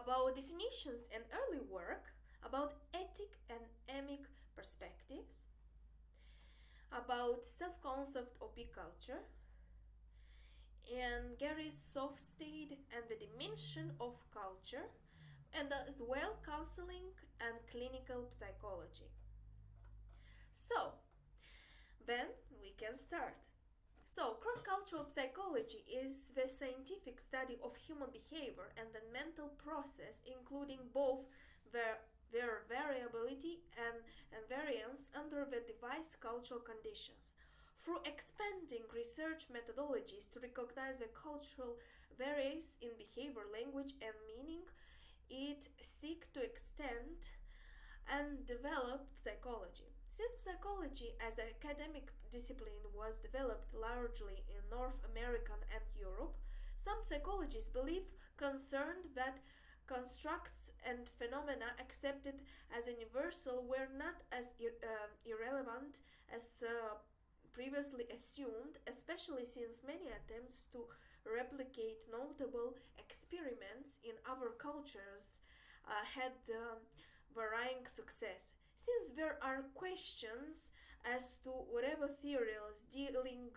about definitions and early work, about ethic and emic perspectives, about self-concept of big culture, and Gary's soft state and the dimension of culture, and as well counseling and clinical psychology. So, then we can start. So, cross cultural psychology is the scientific study of human behavior and the mental process, including both their variability and variance under the device cultural conditions. Through expanding research methodologies to recognize the cultural variance in behavior, language, and meaning, it seeks to extend and develop psychology. Since psychology as an academic discipline was developed largely in North America and Europe, some psychologists believe concerned that constructs and phenomena accepted as universal were not as irrelevant as previously assumed, especially since many attempts to replicate notable experiments in other cultures had varying success. Since there are questions as to whatever theories dealing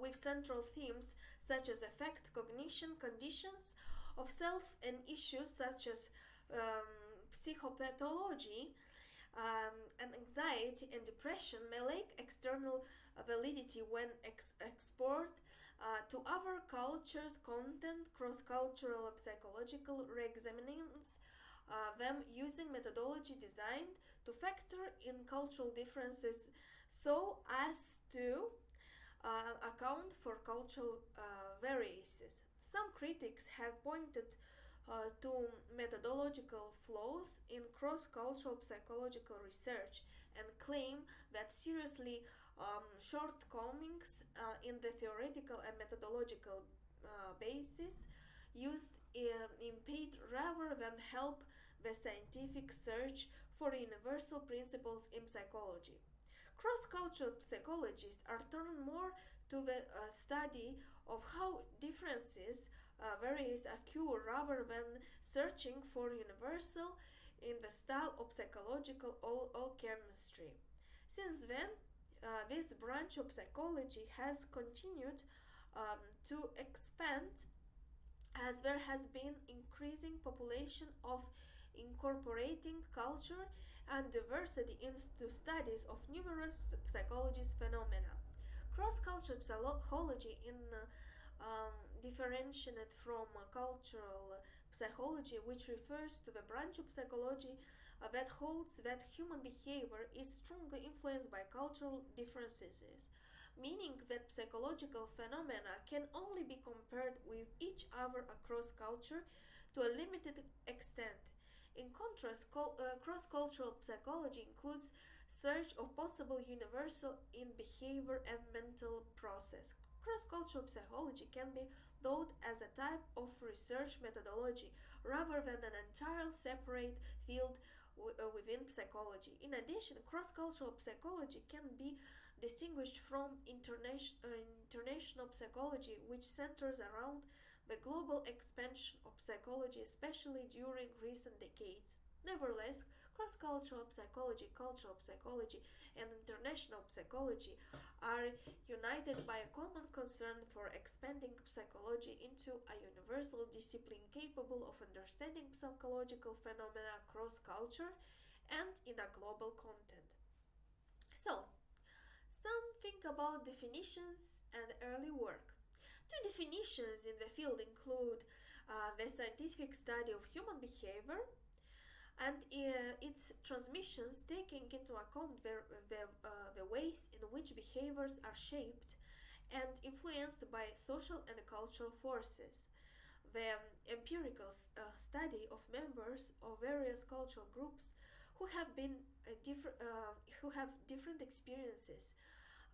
with central themes such as affect, cognition, conditions of self, and issues such as psychopathology, and anxiety and depression may lack external validity when export to other cultures' content. Cross-cultural psychological re-examines them using methodology designed to factor in cultural differences so as to account for cultural variances. Some critics have pointed to methodological flaws in cross-cultural psychological research and claim that seriously shortcomings in the theoretical and methodological basis used impede rather than help the scientific search for universal principles in psychology. Cross-cultural psychologists are turned more to the study of how differences varies occur rather than searching for universal in the style of psychological or chemistry. Since then, this branch of psychology has continued to expand as there has been increasing population of incorporating culture and diversity into studies of numerous psychologist phenomena. Cross-cultural psychology in differentiated from cultural psychology, which refers to the branch of psychology that holds that human behavior is strongly influenced by cultural differences, meaning that psychological phenomena can only be compared with each other across culture to a limited extent. In contrast, cross-cultural psychology includes search of possible universal in behavior and mental process. Cross-cultural psychology can be thought as a type of research methodology rather than an entirely separate field within psychology. In addition, cross-cultural psychology can be distinguished from international psychology, which centers around the global expansion of psychology, especially during recent decades. Nevertheless, cross-cultural psychology, cultural psychology, and international psychology are united by a common concern for expanding psychology into a universal discipline capable of understanding psychological phenomena across culture and in a global content. So, some think about definitions and early work. Two definitions in the field include the scientific study of human behavior and its transmissions, taking into account the ways in which behaviors are shaped and influenced by social and cultural forces. The empirical study of members of various cultural groups who have different experiences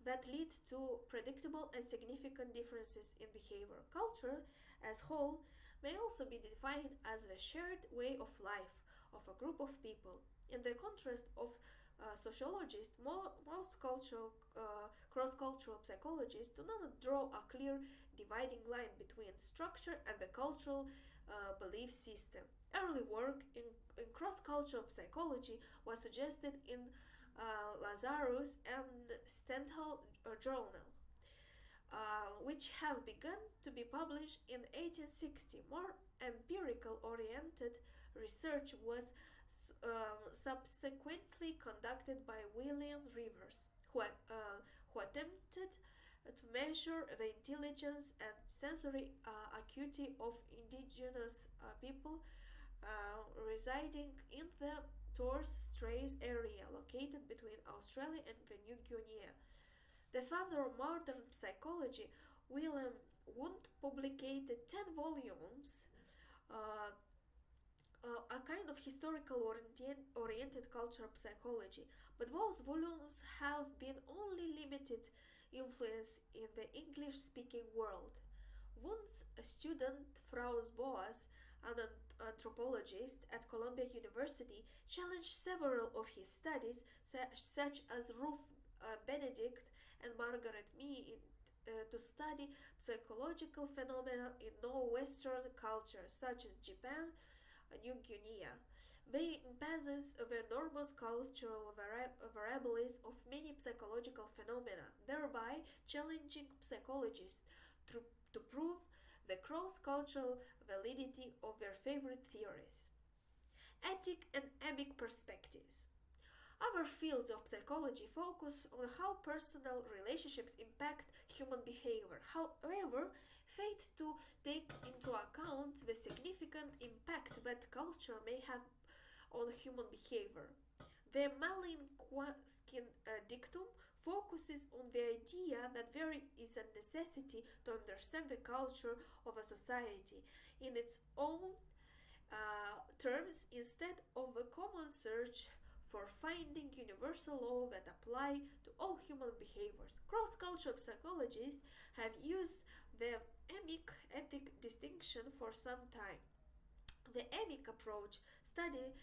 that lead to predictable and significant differences in behavior. Culture as whole may also be defined as the shared way of life of a group of people. In the contrast of sociologists, most cross-cultural psychologists do not draw a clear dividing line between structure and the cultural belief system. Early work in cross-cultural psychology was suggested in Lazarus and Stendhal journal, which have begun to be published in 1860. More empirical oriented research was subsequently conducted by William Rivers, who attempted to measure the intelligence and sensory acuity of indigenous people residing in the Torres Strait area located between Australia and the New Guinea. The father of modern psychology, William Wundt, published 10 volumes, uh, a kind of historical oriented cultural psychology, but those volumes have been only limited influence in the English speaking world. Wundt's student Franz Boas, an anthropologist at Columbia University, challenged several of his studies, such as Ruth Benedict and Margaret Mee, to study psychological phenomena in non-Western cultures such as Japan and New Guinea. They emphasize the enormous cultural variabilities of many psychological phenomena, thereby challenging psychologists to prove the cross-cultural validity of their favorite theories. Ethic and emic perspectives. Other fields of psychology focus on how personal relationships impact human behavior. However, fail to take into account the significant impact that culture may have on human behavior. The Malin-Quaskin dictum focuses on the idea that there is a necessity to understand the culture of a society in its own terms instead of a common search for finding universal laws that apply to all human behaviors. Cross-cultural psychologists have used the emic ethic distinction for some time. The emic approach studies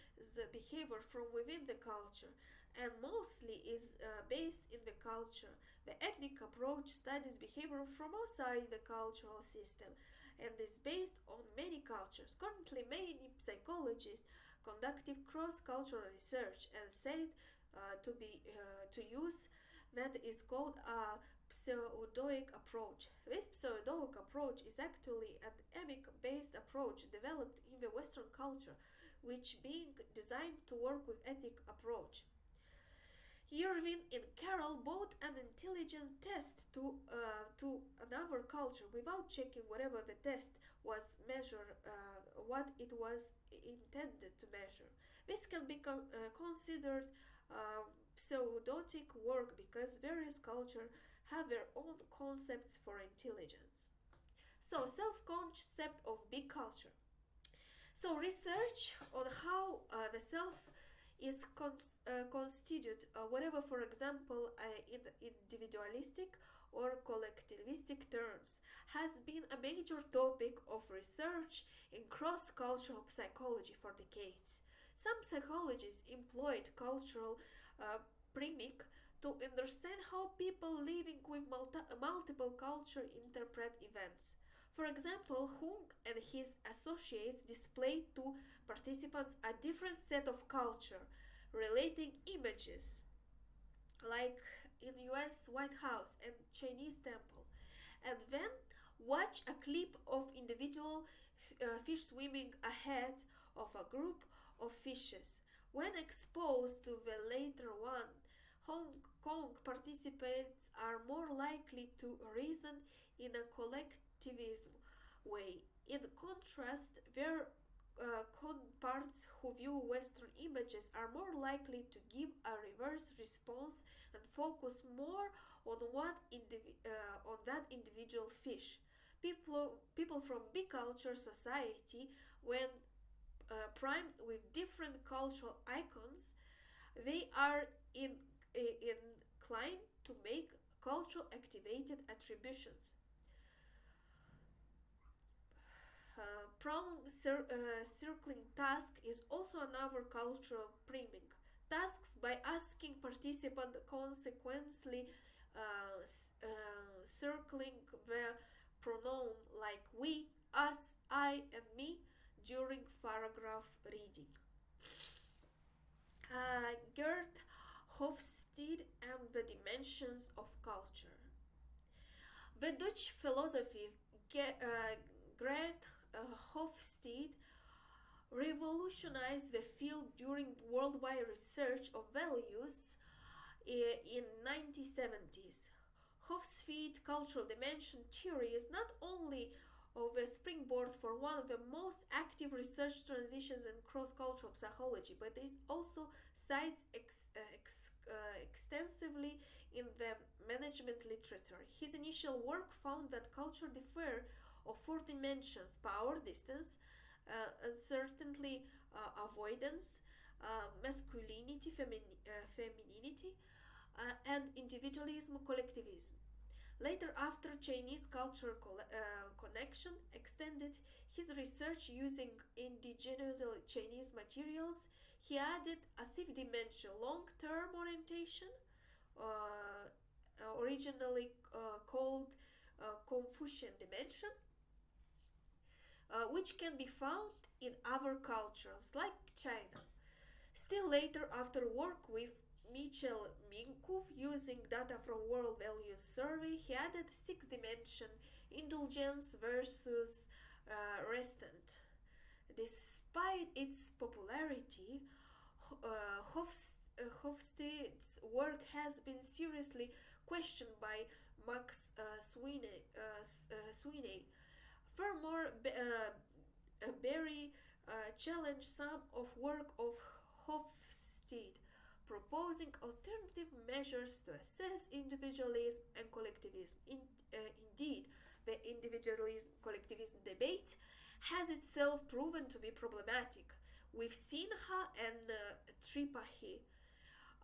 behavior from within the culture and mostly is based in the culture. The ethnic approach studies behavior from outside the cultural system and is based on many cultures. Currently, many psychologists conducting cross-cultural research and said to use that is called a pseudoic approach. This pseudoic approach is actually an emic-based approach developed in the Western culture, which being designed to work with ethic approach. Irving and Carroll bought an intelligence test to another culture without checking whether the test was measure what it was intended to measure. This can be considered pseudotic work because various cultures have their own concepts for intelligence. So, self-concept of big culture. So, research on how the self is constituted, whatever, for example, in individualistic or collectivistic terms, has been a major topic of research in cross-cultural psychology for decades. Some psychologists employed cultural premic to understand how people living with multiple cultures interpret events. For example, Hung and his associates displayed to participants a different set of culture relating images, like in US White House and Chinese temple, and then watch a clip of individual fish swimming ahead of a group of fishes. When exposed to the later one, Hong Kong participants are more likely to reason in a collectivism way. In contrast, their counterparts who view Western images are more likely to give a reverse response and focus more on on that individual fish. People from big culture society, when primed with different cultural icons, they are inclined to make cultural activated attributions. Circling task is also another cultural priming. Tasks by asking participant consequently circling the pronoun like we us, I, and me during paragraph reading. Gerd Hofstede and the Dimensions of Culture. The Dutch philosopher Gerd Hofstede revolutionized the field during worldwide research of values in 1970s. Hofstede's cultural dimension theory is not only of a springboard for one of the most active research transitions in cross-cultural psychology, but it also cites extensively in the management literature. His initial work found that culture differ of four dimensions: power, distance, uncertainty, avoidance, masculinity, femininity, and individualism, collectivism. Later, after Chinese cultural connection extended his research using indigenous Chinese materials, he added a fifth dimension, long-term orientation, originally called Confucian dimension, which can be found in other cultures like China. Still later, after work with Michel Minkoff using data from World Values Survey, he added sixth dimension, indulgence versus resent. Despite its popularity, Hofstede's work has been seriously questioned by Max Sweeney. Furthermore, Berry challenged some of work of Hofstede, proposing alternative measures to assess individualism and collectivism. Indeed, the individualism collectivism debate has itself proven to be problematic, with Sinha and Tripahi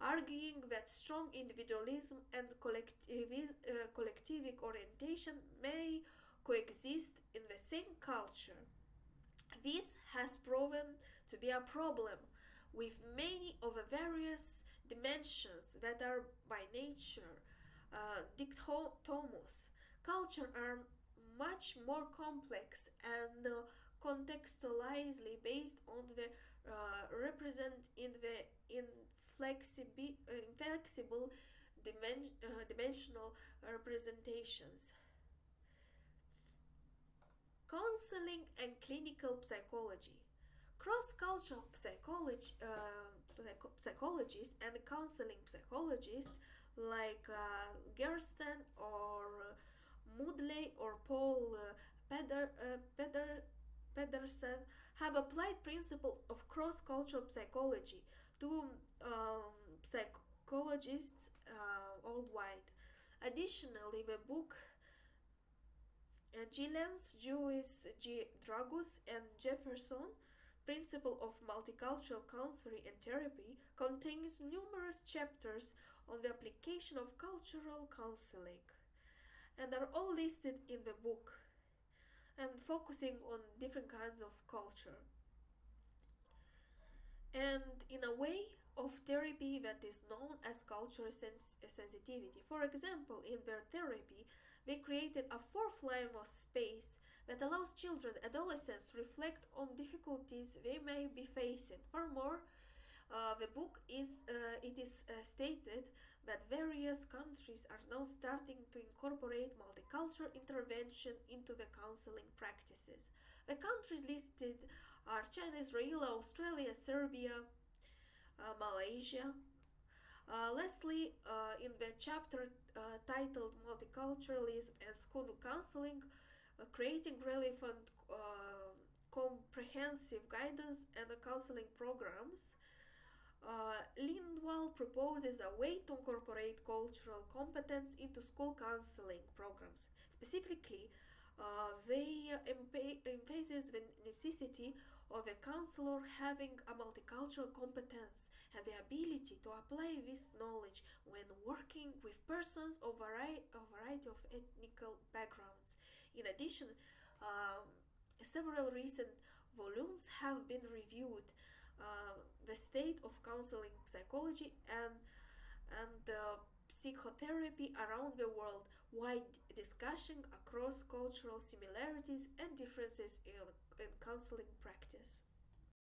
arguing that strong individualism and collectivic orientation may coexist in the same culture. This has proven to be a problem with many of the various dimensions that are by nature dichotomous. Culture are much more complex and contextualizedly based on the represent in the inflexible dimensional representations. Counseling and clinical psychology. Cross-cultural psychologists and counseling psychologists like Gersten or Moodley or Paul Pedersen have applied principles of cross-cultural psychology to psychologists worldwide. Additionally, the book Gillen's, Jewish G. Dragus, and Jefferson Principle of Multicultural Counseling and Therapy contains numerous chapters on the application of cultural counseling and are all listed in the book and focusing on different kinds of culture and in a way of therapy that is known as cultural sensitivity. For example, in their therapy, they created a fourth line of space that allows children and adolescents to reflect on difficulties they may be facing. Furthermore, the book is it is stated that various countries are now starting to incorporate multicultural intervention into the counseling practices. The countries listed are China, Israel, Australia, Serbia, Malaysia. Lastly, in the chapter titled Multiculturalism and School Counseling, creating relevant comprehensive guidance and counseling programs, Lindwall proposes a way to incorporate cultural competence into school counseling programs. Specifically, they emphasize the necessity of a counselor having a multicultural competence and the ability to apply this knowledge when working with persons of a variety of ethnic backgrounds. In addition, several recent volumes have been reviewed the state of counseling psychology and psychotherapy around the world while discussing across cultural similarities and differences in counseling practice.